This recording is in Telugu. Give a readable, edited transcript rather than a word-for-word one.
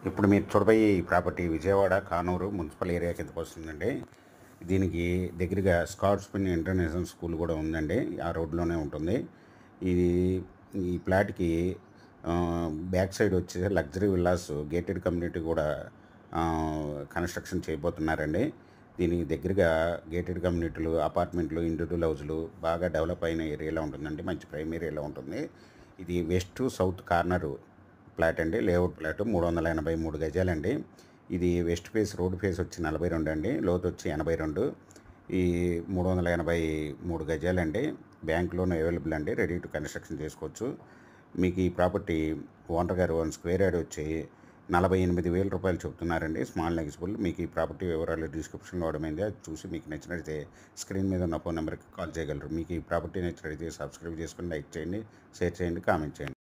ఇప్పుడు మీరు చూడబోయే ఈ property Vijayawada Kanuru municipal area కిందకు వస్తుందండి. దీనికి దగ్గరగా స్కాట్స్‌విన్ ఇంటర్నేషనల్ స్కూల్ కూడా ఉందండి. ఆ రోడ్లోనే ఉంటుంది. ఇది ఈ ప్లాట్‌కి బ్యాక్ సైడ్ వచ్చేసి లగ్జరీ విల్లాస్ గేటెడ్ కమ్యూనిటీ కూడా కన్స్ట్రక్షన్ చేయబోతున్నారండి. దీనికి దగ్గరగా గేటెడ్ కమ్యూనిటీలు, అపార్ట్మెంట్లు, ఇండివిడ్యువల్ హౌస్‌లు బాగా డెవలప్ అయిన ఏరియాలో ఉంటుందండి. మంచి ప్రైమ్ ఏరియాలో ఉంటుంది. ఇది west to south corner flat అండి. లేఅవుట్ ఫ్లాట్ 383 గజాలండి. ఇది వెస్ట్ ఫేస్ రోడ్ ఫేస్ వచ్చి 42 అండి. లోతు వచ్చి 82. ఈ 383 గజాలండి. బ్యాంక్ లోన్ అవైలబుల్ అండి. రెడీ టు కన్స్ట్రక్షన్ చేసుకోవచ్చు. మీకు ఈ ప్రాపర్టీ ఓనర్ గారు 1 స్క్వేర్ యార్డ్ వచ్చి 48,000 రూపాయలు చెప్తున్నారండి. స్మాల్ నెగిజిబుల్. మీకు ఈ ప్రాపర్టీ వివరాలు డిస్క్రిప్షన్లో ఇవ్వడమైంది. అది చూసి మీకు నచ్చినట్లయితే స్క్రీన్ మీద ఉన్న ఫోన్ నెంబర్కి కాల్ చేయగలరు. మీకు ఈ ప్రాపర్టీ నచ్చినట్లయితే సబ్స్క్రైబ్ చేసుకొని లైక్ చేయండి, షేర్ చేయండి, కామెంట్ చేయండి.